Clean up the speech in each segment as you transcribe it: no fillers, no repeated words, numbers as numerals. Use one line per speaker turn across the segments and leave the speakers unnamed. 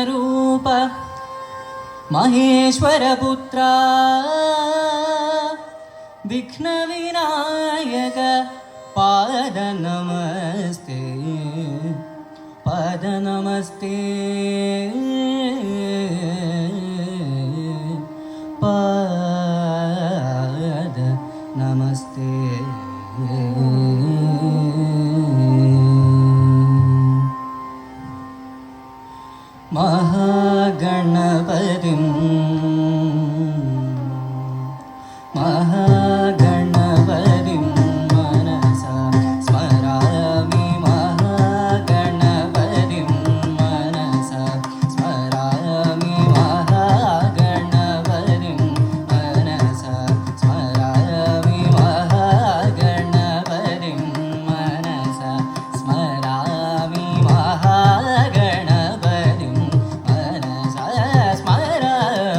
रूप महेश्वरपुत्रा विघ्नविनायक पादनमस्ते पादनमस्ते पादनमस्ते महागणपतिं महागणपतिं मनसा स्मरामि महागणपतिं मनसा स्मरामि महागणपतिं मनसा स्मरामि महागणपतिं मनसा स्मरामि महागणपतिं मनसा स्मरामि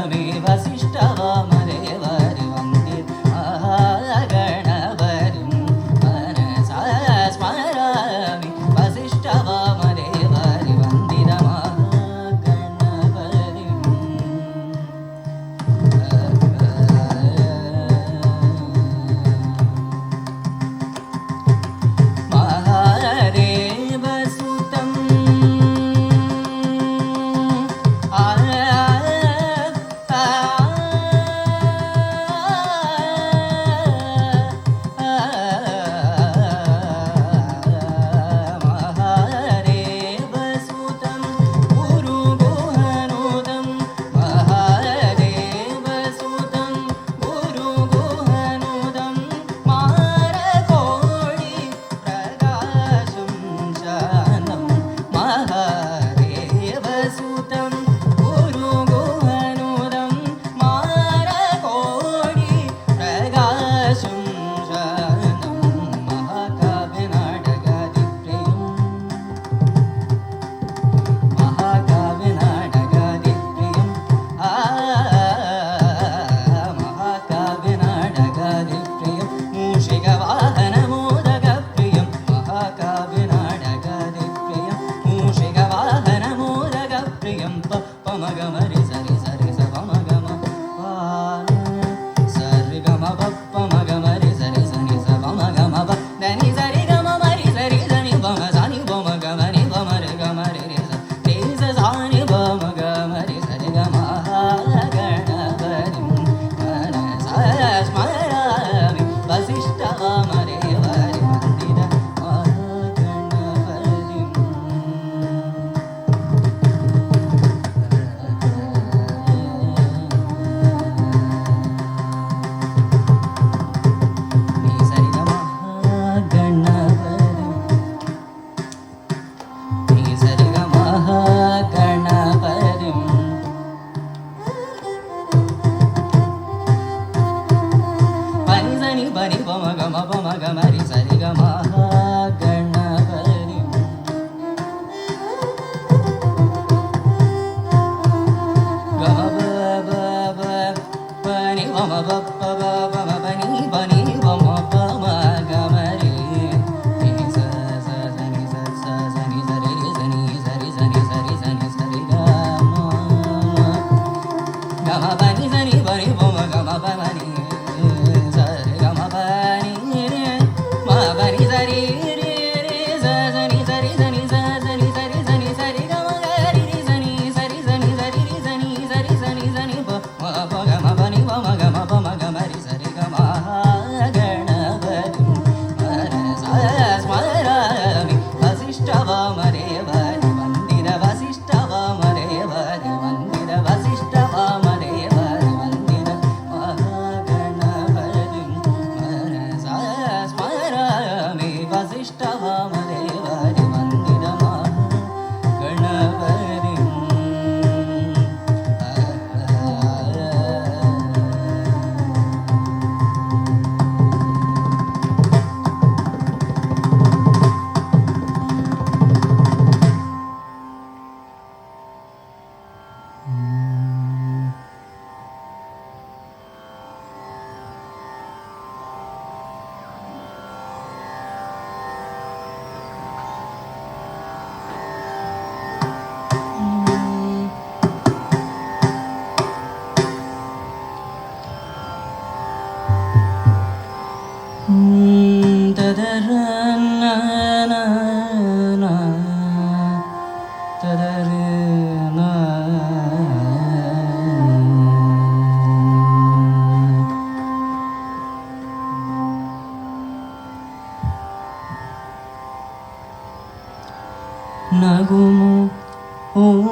ನಗುಮು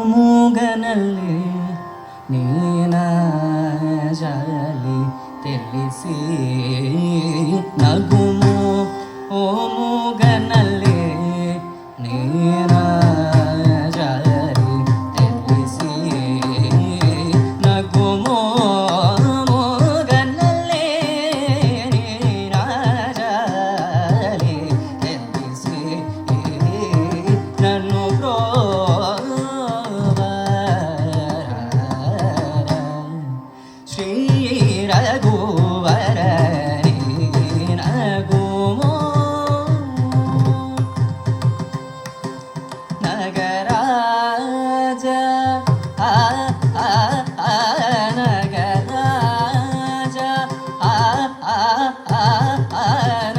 ಮೂಗನಲ್ಲಿ ನೀನ ಜಾಲಿ ತಿಳಿಸಿ ನಗುಮು ಮೂಗನಲ್ಲಿ ನೀನ ಜಾಲಿ ತಿಳಿಸಿ ನಗುಮು ಮೂಗನಲ್ಲಿ ನೀನ ಜಾಲಿ ತಿಳಿಸಿ ನನ್ನು ಶ್ರೀ ರಘುವರ ನಗುಮೋ ನಗರಾಜ ನಗರಾಜ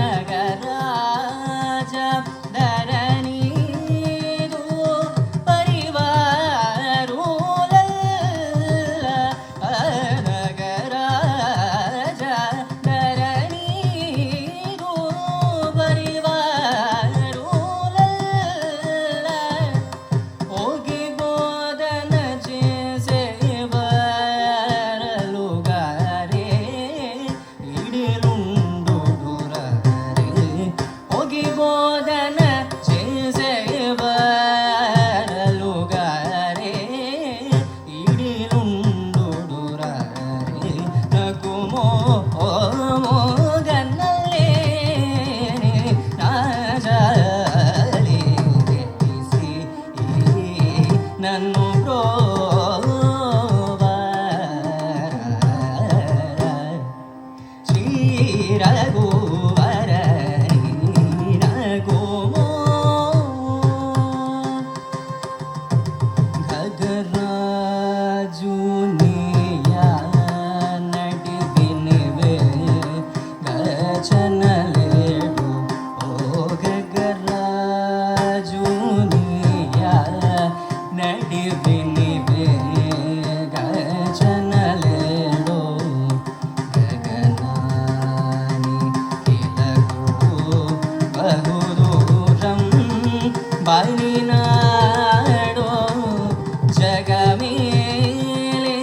ನಗರಾಜ ಧರಣಿದು ಪರಿವಾರೂಲಲ್ಲ ನಗರಾಜ ಧರಣಿದು ಪರಿವಾರೂಲಲ್ಲ ಹೋಗಿ ಬೋಧನ చేసే ಬರಲುಗಾರೆ ಇಡಿಲುಂಡುಡುರರೆ ಹೋಗಿ ಬೋಧನ చేసే ಬರಲುಗಾರೆ ಇಡಿಲುಂಡುಡುರರೆ ನಗುಮೋ ಮೋಗನಲ್ಲೇ ನಾಜಾಲಿ ತಿಳಿಸಿ ನನ್ನು ಶ್ರೀ ರಘುವರ ನಗುಮೋ ಗಗರಾಜು ನೀಯ ನಡಿವಿನಿವೆ ಗಜನಲೇಡು ಓ ಗಗರಾಜು ನೀಯ ನಡಿವಿನಿವೆ ಗಜನಲೇಡು ಗಗನಾನಿ ಕಿಲಗು ಬಹುದೂರಂ ಬಲಿನಾಡೋ ಜಗಮೇಲೆ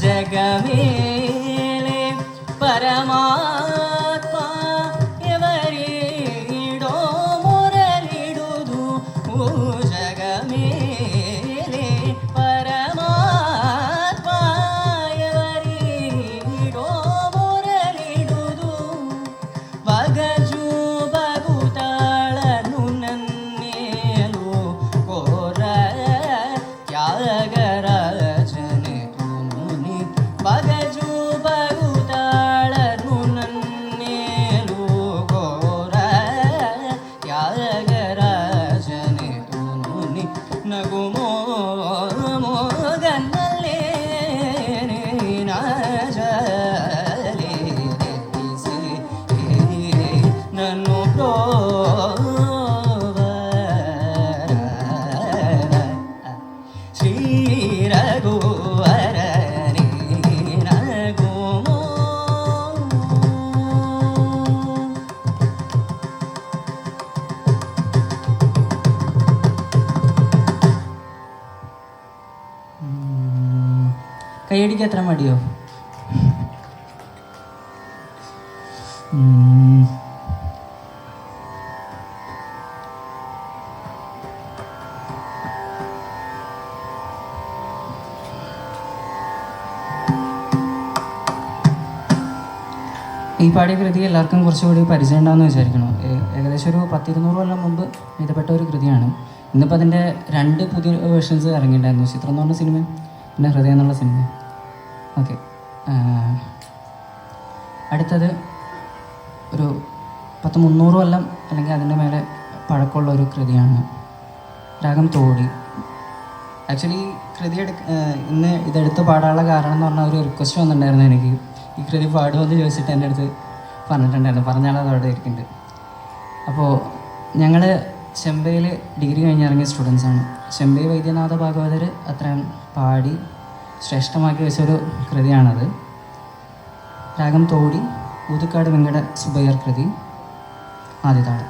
ಜಗಮೇಲೆ ಪರಮಾತ್ಮ ಎವರಿಡೋ ಮೊರಲಿಡುವುದು ಜಗಮೇಲೆ ಪರಮಾತ್ಮ ಎವರಿಡೋ ಮೊರಲಿಡುವುದು ಬಗಜು ಬಗುತಾಳನು ನನ್ನೇಲು ಕೋರ ತ್ಯಾಗರಾಜನೆ ತುಮುನಿ ಬಗಜು ಬಗುತಾಳನು ನನ್ನೇಲು ಕೋರ ತ್ಯಾಗರಾಜನೆ ತುಮುನಿ ನಗುಮೋ ಮೋಗನಲ್ಲೇ ನಾಜಾಲಿ ತಿಳಿಸಿ ನನ್ನು ಶ್ರೀ ರಘುವರ ನಗುಮೋ കൈയടിക്ക് എത്ര മടിയോ ഈ പാടിയ കൃതി എല്ലാവർക്കും കുറച്ചുകൂടി പരിചയം ഉണ്ടാവുമെന്ന് വിചാരിക്കണം. ഏകദേശം ഒരു 10-200 കൊല്ലം മുമ്പ് എഴുതപ്പെട്ട ഒരു കൃതിയാണ്. ഇന്നിപ്പോൾ അതിൻ്റെ 2 പുതിയ വേർഷൻസ് ഇറങ്ങിയിട്ടുണ്ടായിരുന്നു. ചിത്രം എന്ന് പറഞ്ഞ സിനിമയും പിന്നെ ഹൃദയം എന്നുള്ള സിനിമയും. ഓക്കെ, അടുത്തത് ഒരു 10-300 കൊല്ലം അല്ലെങ്കിൽ അതിൻ്റെ മേലെ പഴക്കമുള്ള ഒരു കൃതിയാണ്. രാഗം തോടി. ആക്ച്വലി കൃതി ഇന്ന് ഇതെടുത്ത് പാടാനുള്ള കാരണം എന്ന് പറഞ്ഞാൽ ഒരു റിക്വസ്റ്റ് വന്നിട്ടുണ്ടായിരുന്നു എനിക്ക്. ഈ കൃതി പാടുമെന്ന് ചോദിച്ചിട്ട് എൻ്റെ അടുത്ത് പറഞ്ഞിട്ടുണ്ടായിരുന്നു, പറഞ്ഞാളത് അവിടെ ഇരിക്കുന്നുണ്ട്. അപ്പോൾ ഞങ്ങൾ ചെമ്പയിൽ ഡിഗ്രി കഴിഞ്ഞിറങ്ങിയ സ്റ്റുഡൻസാണ്. ചെമ്പൈ വൈദ്യനാഥ ഭാഗവതർ അത്രയും പാടി ശ്രേഷ്ഠമാക്കി വെച്ചൊരു കൃതിയാണത്. രാഗം തോടി, ഊതുക്കാട് വെങ്കട സുബയ്യർ കൃതി, ആദ്യതാണ്.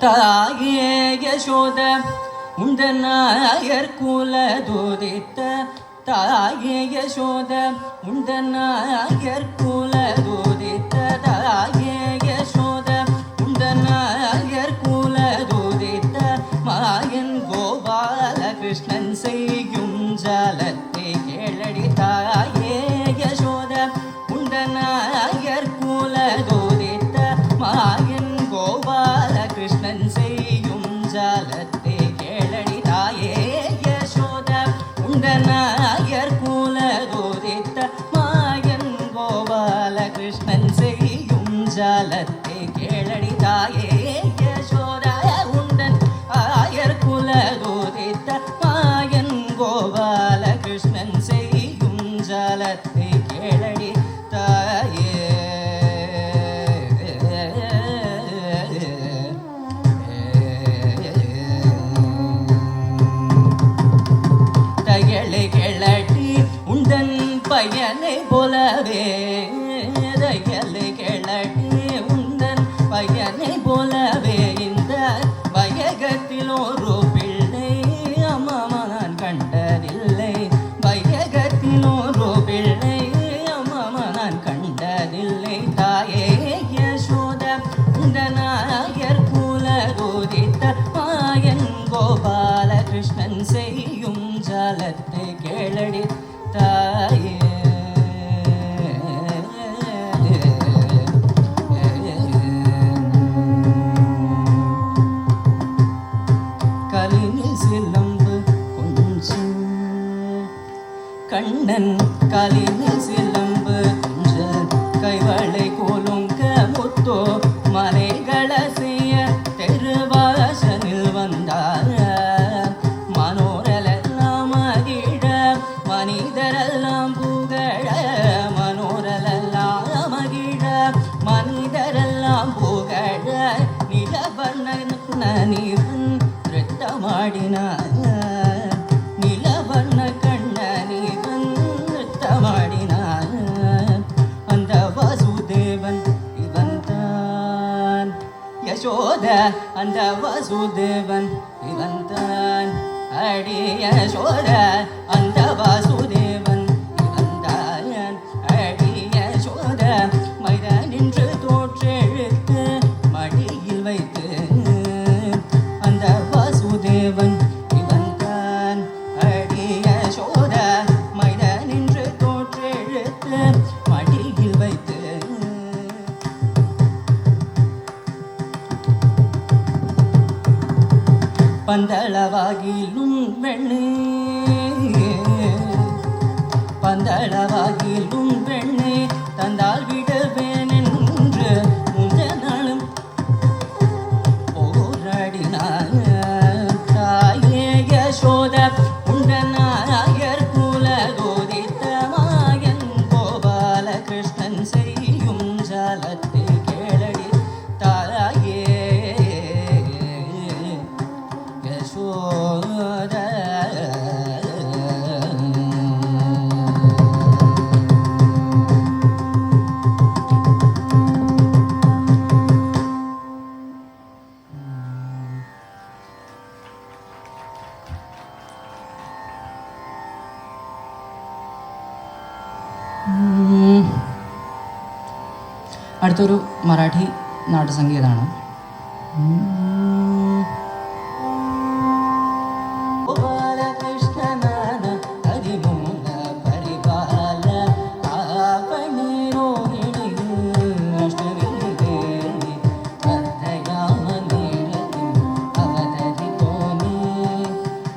தாயே யசோத உந்தனாயர் குலதுதித்த தாயே யசோத உந்தனாயர் குலதுதித்த தாயே யசோத உந்தனாயர் குலதுதித்த மாயன் கோபால கிருஷ்ணன் செய்யும் ஜாலத்தை கேளடி தாயே யசோத உந்தனாயர் குலதுதித்த மாயன் கோபால கிருஷ்ணன் செய்யும் ஜாலத்தை கேளடி தாயே யசோத உண்டனாயர் குலதுதித்த மாயன் கோபால கிருஷ்ணன் செய்யும் ஜாலத்தை கேளடி தாயே யசோத உண்டன் ஆயர் குலதுதித்த மாயன் கோபால கிருஷ்ணன் செய்யும் ஜாலத்தை கேளடி தாயே. பயனை போலவே தையலை கிளட்டி உந்தன் பயனை போலவே இந்த வையகத்தில் ஒரு பிள்ளை அம்மா நான் கண்டதில்லை. வையகத்தில் ஒரு பிள்ளை அம்மா நான் கண்டதில்லை. தாயே யசோத உந்தனாயர் குலதுதித்த மாயன் கோபால கிருஷ்ணன் செய்யும் ஜாலத்தை கேளடி தாயே. காலினில் சிலம்பு கைவளை கோலுங்க முத்தோ மலைகளை செய்ய தெருவாசனில் வந்தார் மனோரலெல்லாம் மகிழ மனிதரெல்லாம் புகழ மனோரலெல்லாம் மகிழ மனிதரெல்லாம் புகழ நிலவண்ணன் நீவன் நிறுத்தமாடினார் நிலவண்ண கண்ணனீவன் நிறுத்தமாடினார் அந்த வாசுதேவன் இவன் தான் யசோத அந்த வாசுதேவன் இவன் தான் அடி யசோத அந்த வாசுதேவன் இவன் தான் அடி யசோத மைதான் நின்று தோற்றெழுத்து மடியில் வைத்து அந்த வாசுதேவன் இவன் தான் அடி யசோத மைதான் நின்று தோற்றெழுத்து மடியில் வைத்து பந்தளவாகிலும் வெண்ணே பந்தளவாகிலும் வெண்ணே தந்தால் விடுவேன் என்று முந்த நாளும் போராடினார் தாயே யசோத உண்டநாயர் குலகோதித்த மாயன் கோபால கிருஷ்ணன் செய்யும் ஜாலத்தை கேளடி தாயே யசோத
അടുത്തൊരു മറാഠി നാടസംഗീതമാണ്.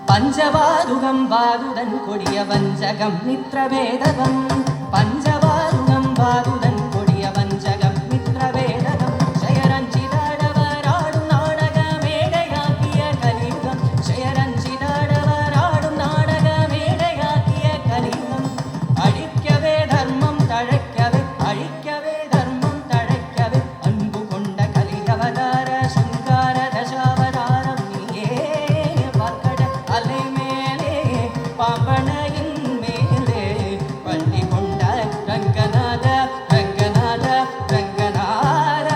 പഞ്ചവാതുകം വാതുതൻ കൊടിയ വഞ്ചകം മിത്രവേദകം പഞ്ചവാതുകം വാതുതൻ കൊടിയ വഞ്ചകം മിത്രവേദകം ശയരഞ്ചിതാടവരാടും നാടകമേടയാക്കിയ കലിയുഗം ശയരഞ്ചിതാടവരാടും നാടകമേടയാക്കിയ കലിയുഗം അഴിക്കവേ ധർമ്മം തഴയ്ക്കവേ അഴിക്കവേ ധർമ്മം തഴയ്ക്കവേ അൻപുകൊണ്ട കലിയവതാര ശൃംഗാര ദശാവതാരം നീയേ പക്കട അലൈമേലേ പാമ്പണയിൻ മേലേ പള്ളി കൊണ്ട രംഗനാഥ രംഗനാഥ രംഗനാഥ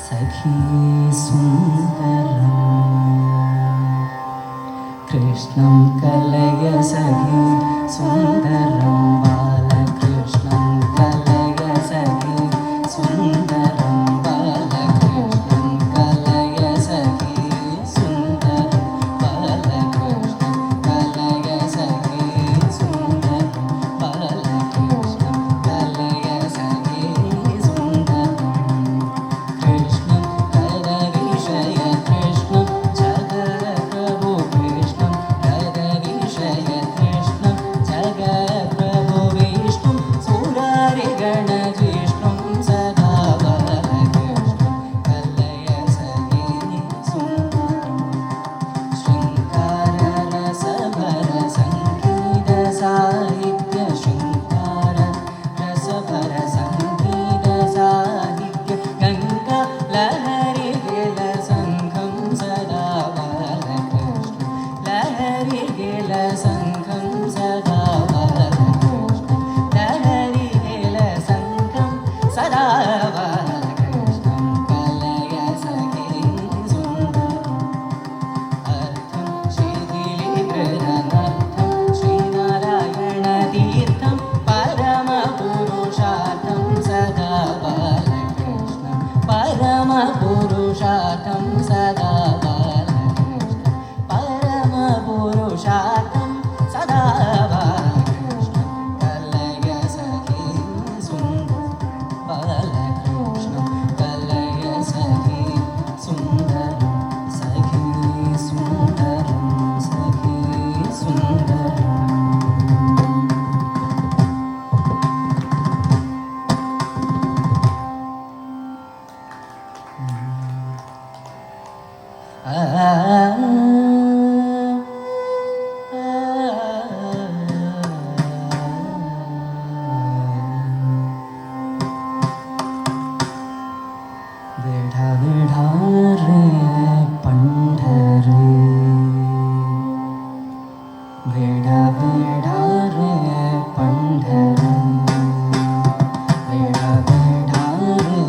സഖി സുന്ദരം കൃഷ്ണം കലയ സഖി സുന്ദരം ബാലകൃഷ്ണം കലയ സഖി സുന്ദരം ബാലകൃഷ്ണം കലയ സഖി സുന്ദരം ബാലകൃഷ്ണം കലയ സഖി സുന്ദരം ബാലകൃഷ്ണം കലയ
गणजिष्णुं सदा बालकृष्णं कलय सखी सुन्दरं शृङ्गाररसभर सङ्गीत साहित्य शृङ्गार रसभर सङ्गीत साहित्य गङ्गा लहरि गेल सङ्घं सदा बालकृष्ण लहरि गेल सङ्घं सदा बालकृष्ण लहरि गेल सङ्घं सदा बालकृष्णं कलय सखी सुन्दरम् अर्थं श्रीगिरिकृतनर्थं श्रीनारायणतीर्थं परमपुरुषार्थं सदा बालकृष्णं परमपुरुषार्थं सदा बालकृष्णं परमपुरुषार्थं सदा बालकृष्णं कलय सखी सुन्दरं बालकृष्णं कलय सखी सुन्दरं सखी सुन्दरं सखी सुन्दरम् वेढा वेढा रे पंढरी वेढा वेढा रे पंढरी वेढा वेढा रे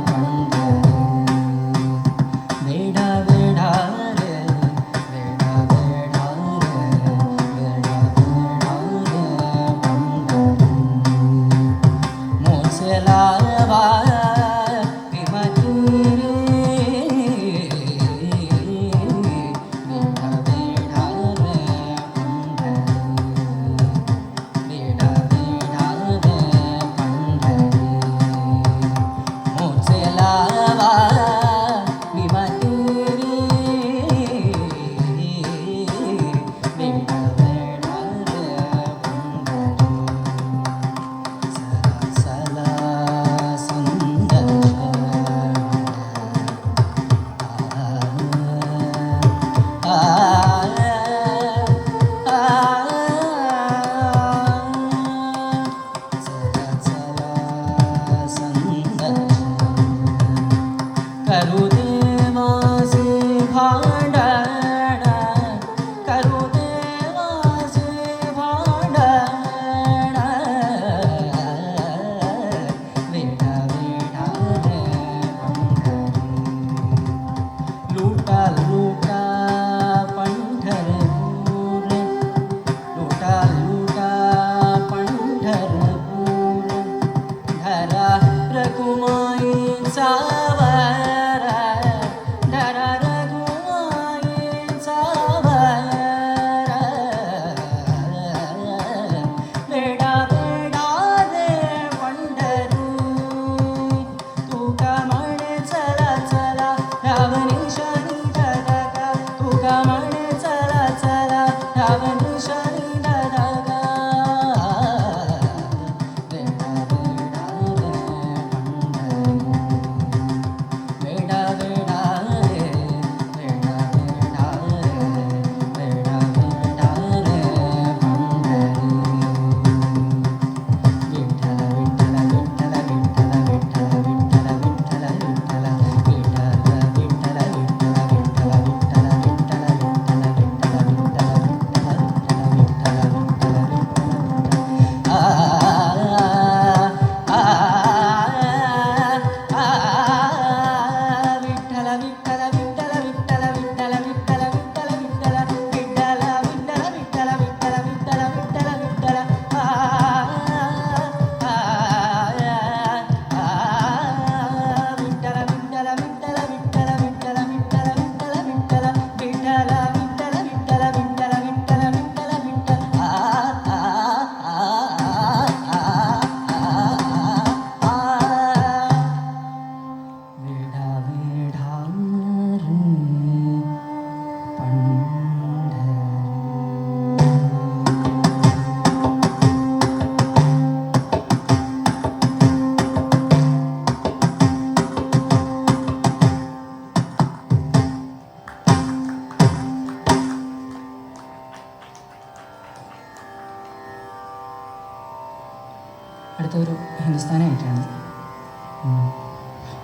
पंढरी वेढा वेढा रे वेढा वेढा रे वेढा वेढा रे पंढरी मोसलावा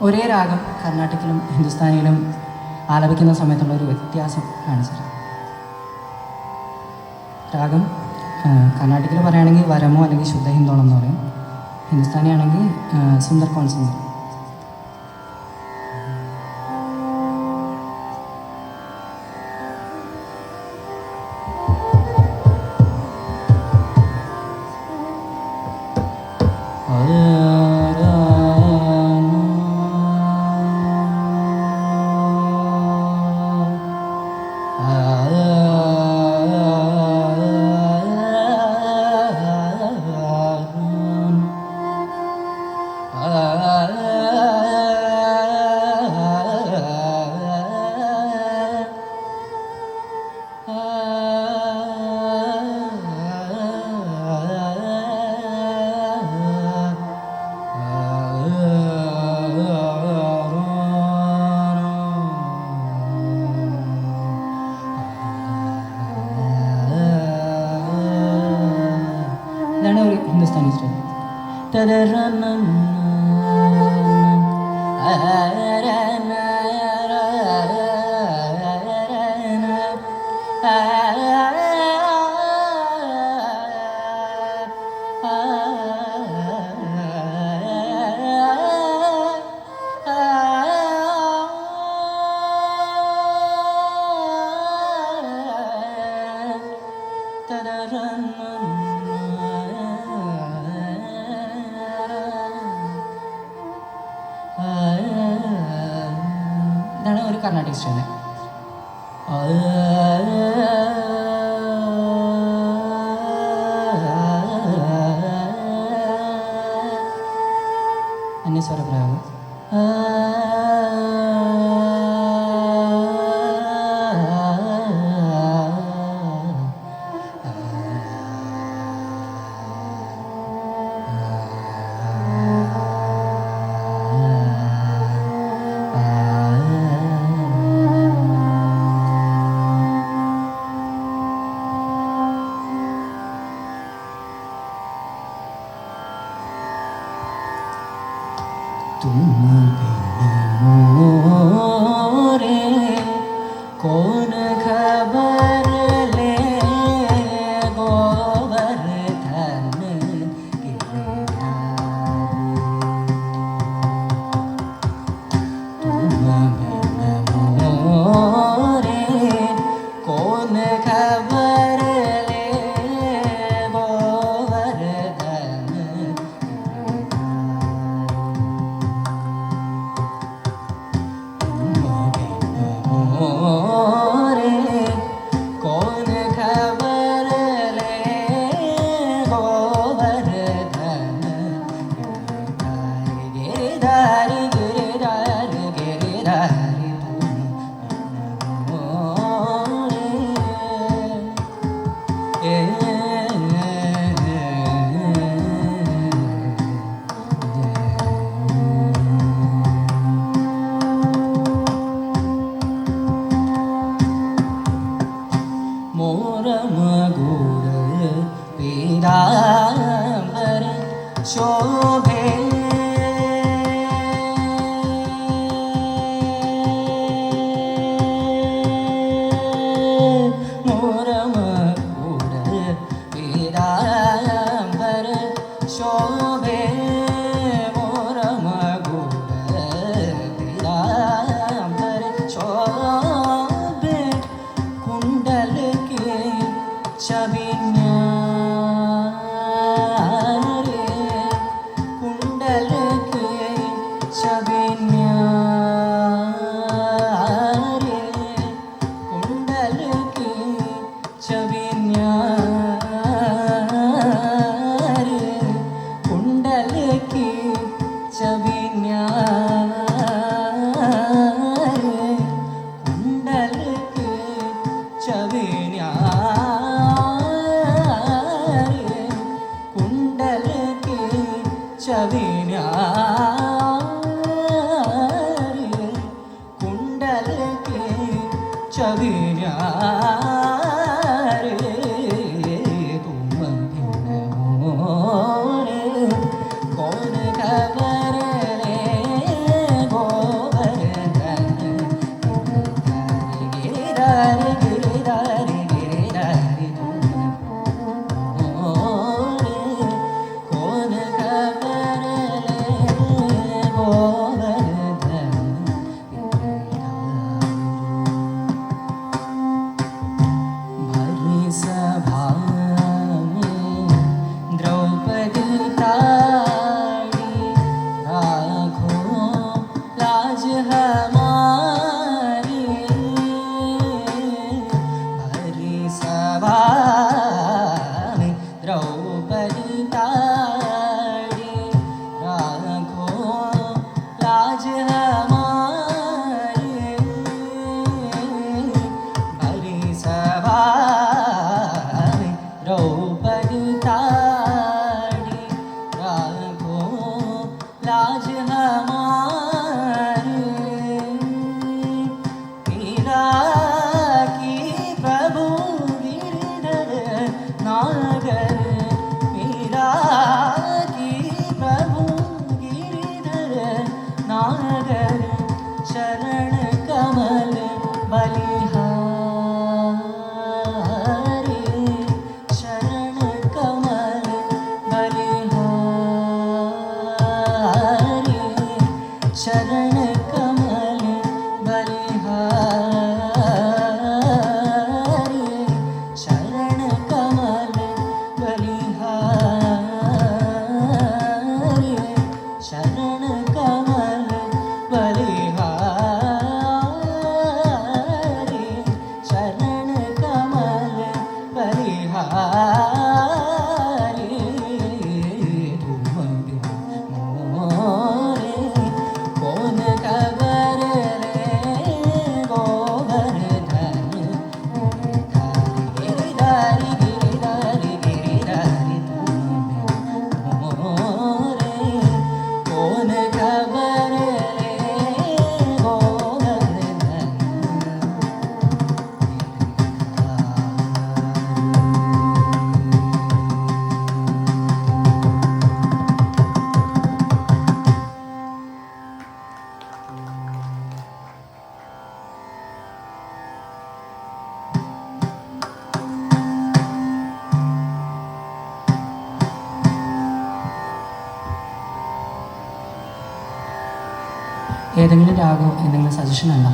ഒരേ രാഗം കർണാട്ടിക്കിലും ഹിന്ദുസ്ഥാനിയിലും ആലപിക്കുന്ന സമയത്തുള്ള ഒരു വ്യത്യാസം കാണിച്ചത്. രാഗം കർണാട്ടിക്കിൽ പറയുകയാണെങ്കിൽ വരമോ അല്ലെങ്കിൽ ശുദ്ധ ഹിന്ദോളം എന്ന് പറയും. ഹിന്ദുസ്ഥാനി ആണെങ്കിൽ സുന്ദർ കോൺ സുന്ദർ. ഇതാണ് ഒരു ഹിന്ദുസ്ഥാനി സ്റ്റൈൽ. ഇതാണ് ഒരു കർണാട്ടിക് സ്റ്റൈല്. അന്യസ്വര പ്രയോഗം. तुम बिन मोरे कौन खबर ले गोवर्धन गिरधारी. तुम बिन मोरे कौन खबर ले गोवर्धन मोरे कौन खबर ले गोवर्धन गिरधारी गिरधारी गिरधारी तुम मोरे. मोर मगुर पीतांबर शोभे मोर मगुर पीतांबर शोभे मोर मगुर पीतांबर शोभे कुंडल के छवि न्यारे कुंडल के छवि न्यारे कुंडल के छवि न्यारे कुंडल की छवि न्यारे कुंडल के छवि न्यारे कुंडल के छवि न्यारे कुंडल के छवि न्यारे. तुम बिन मोरे कौन खबर ले
राज हमारे मीरा की प्रभु गिरधर नागर मीरा की प्रभु गिरधर नागर शरण कमल बलिहारी शरण कमल बलिहारी शरण कमल बलिहारी शरण कमल बलिहारी शरण कमल बलिहारी शरण कमल बलिहारी तुम मोरे कौन खबर रे गोवर्धन गिरिधारी गिरिधारी गिरिधारी तुम मोरे कौन खबर रे गोवर्धन
ഏതെങ്കിലും രാഗം എന്തെങ്കിലും സജഷൻ ഉണ്ടോ?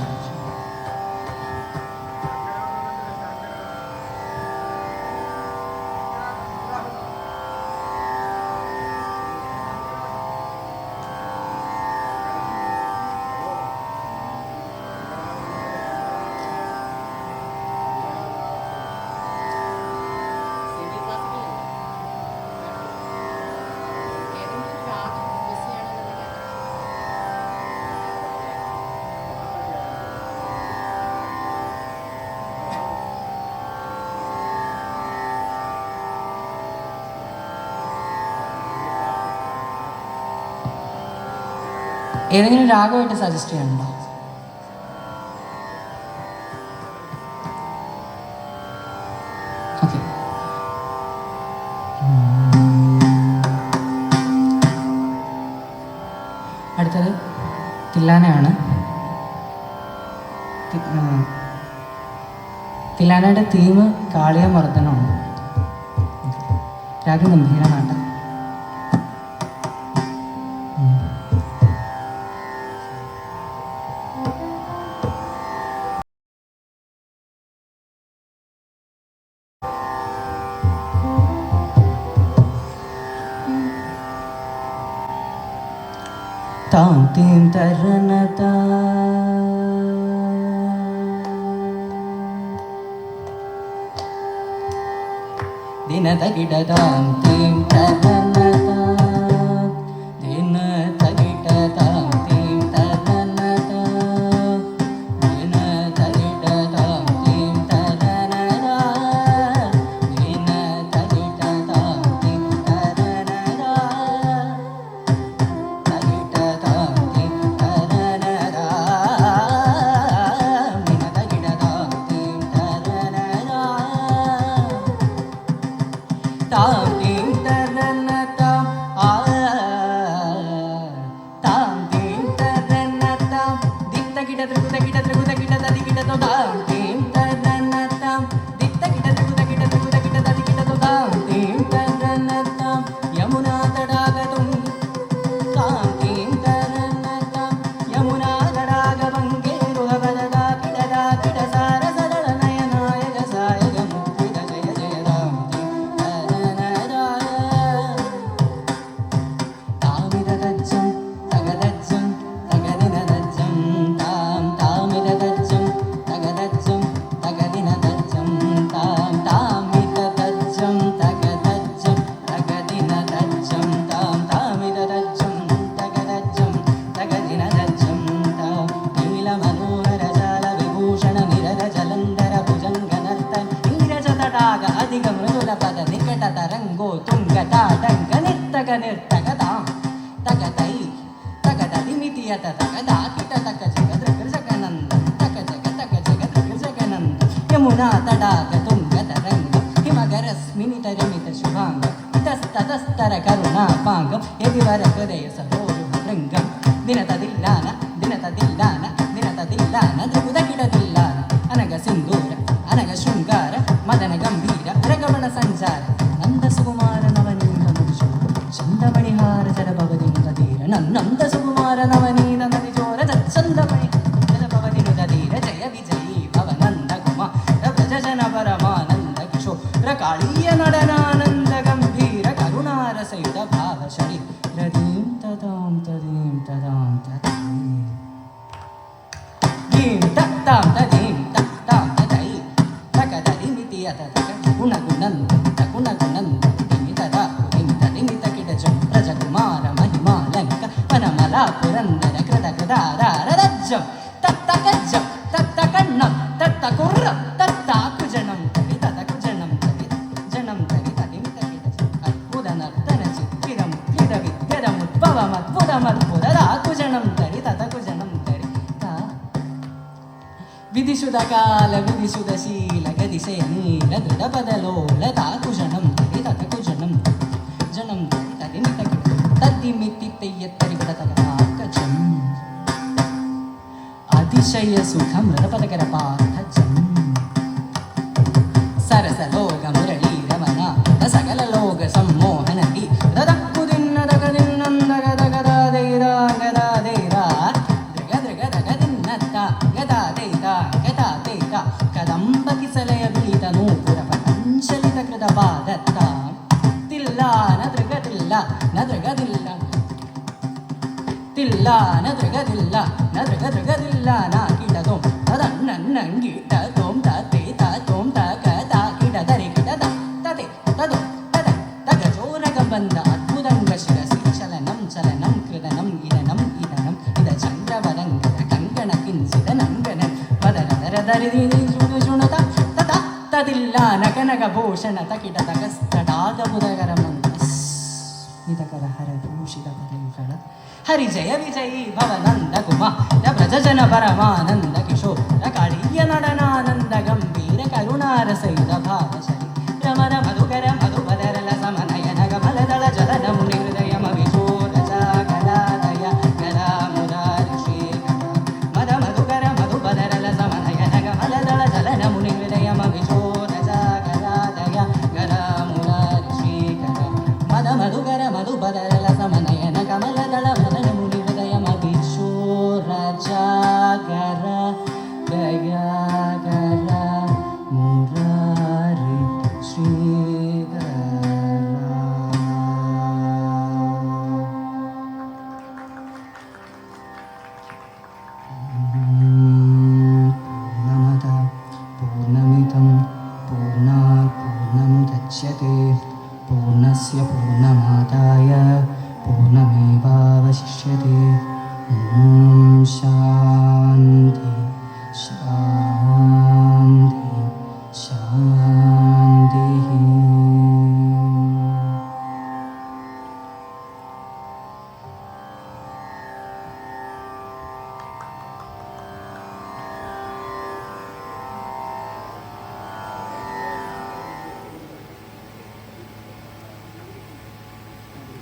ഏതെങ്കിലും രാഗമായിട്ട് സജസ്റ്റ് ചെയ്യാനുണ്ടോ? ഓക്കെ, അടുത്തത് തില്ലാനയാണ്. തില്ലാനയുടെ തീം കാളിയ മർദ്ദനമാണ്. രാഗം ഗംഭീരമാണ്. താം തീം തരണത ദിനതകിടതാം തീം തരണത ദിനതകിടതാം തീം തരണത ദിനതകിടതാം തീം തരണത ദിനതകിടതാം തീം തരണത
यमुना तडाग तुंग तरंग हिमगरस्मिनि तरिमित शुभांग इतस्ततस्तर करुणापांगं यदिवर हृदय सरोरुहृङ्गं दिनतदिल्लान दिनतदिल्लान दिनतदिल्लान त्रिपुदकिडदिल्लान अनग सिन्दूर अनग शृङ्गार मदन गम्भीर रगमण सञ्चार नन्द सुकुमार नवनीत मुदिशो चन्दमणिहार जलभवति नुतधीर नन्द सुकुमार नवनीत नदिजोर चन्दमणि जलभवति नुतधीर जय विजयी भव नन्द कुमार व्रजजन परमानन्द किशोर काळीय नडनानन्द गम्भीर करुणारसयुत भाव शरीर रदीं तदां तदीं तदां तदीं दीं तत्तां तदीं तत्तां तदै तकदरिमिति अततक गुणगुणन्द गुणगुणन्द दिमि तदा दिमि तदिमि तकिडजं रजकुमार महिमालङ्क वनमला पुरन्दर कृत कृदाराररज्जं तत्तकज्जं तत्तकन्नं तत्तकुर्रं तत्ताकुजनं तदि तदकुजनं तदि जनं तदि तदिमि तकिडजं अद्भुतनर्तन चित्तिरं क्रीडविद्यरमुद्भवमद्भुतमद्भुतदाकुजनं तदि तदकुजनं तदि ता विधिशुदकाल विधिशुदशील गदिशयनील दृढपदलोल ताकुजनं तदि तदकुजनं जनं तदि तदिमि तकिड तद्दिमिति तेय्यत्तरिपदतकताकजम् अतिशय सुखं रपदकरपार्थजम् सरसलोक मुरली रमण सकल लोक सम्मोहनति ददक्कुदिन्नदगदिन्नन्दग दगदा देदा गदा देदा दृग दृग दगदिन्नत्ता गदा देदा गदा देदा कदम्बकिसलय विलितनूपुरपतञ्चलित कृतपादत्ता तिल्ला न दृगदिल्ला न दृगदिल्ला तिल्ला न दृगदिल्ला न दृगदृगदिल्ला न किडतों तदन्नन्नङ्गिटतों तते ततों तकता किडतरि किडत तते तदो तद तगजोरगबन्ध अद्भुतङ्गशिरसि चलनं चलनं कृदनं इदनं इदनं इदचन्द्रवदङ्गद कङ्कणकिञ्चिदनङ्गनं वदनदरदरिदिनि शृणुशृणुत तत तदिल्ला नकनकभूषण तकिटतकस्तडागबुधकरमं नितकर हरभूषितपदयुगल हरि जय विजयी भव नन्द कुमार व्रजजन परमानन्द किशोर काळीय नडनानन्द गम्भीर करुणारसयुत भाव शरीर रमण मधुकर मधुपदरल समनयन कमलदल जलन मुनि हृदयमविशोर जागरादय गदा मुरारि श्रीकरा मद मधुकर मधुपदरल समनयन कमलदल जलन मुनि हृदयमविशोर जागरादय गदा मुरारि श्रीकरा मद मधुकर मधुपदरल समनयन कमलदल मदन मुनि हृदयमविशोर जागर दयागर मुरारि श्रीकरा पूर्णमद पूर्णमिदं पूर्णात् पूर्णमुदच्यते पूर्णस्य पूर्णमादाय पूर्णमेवावशिष्यते ॐ शान्ति शान्ति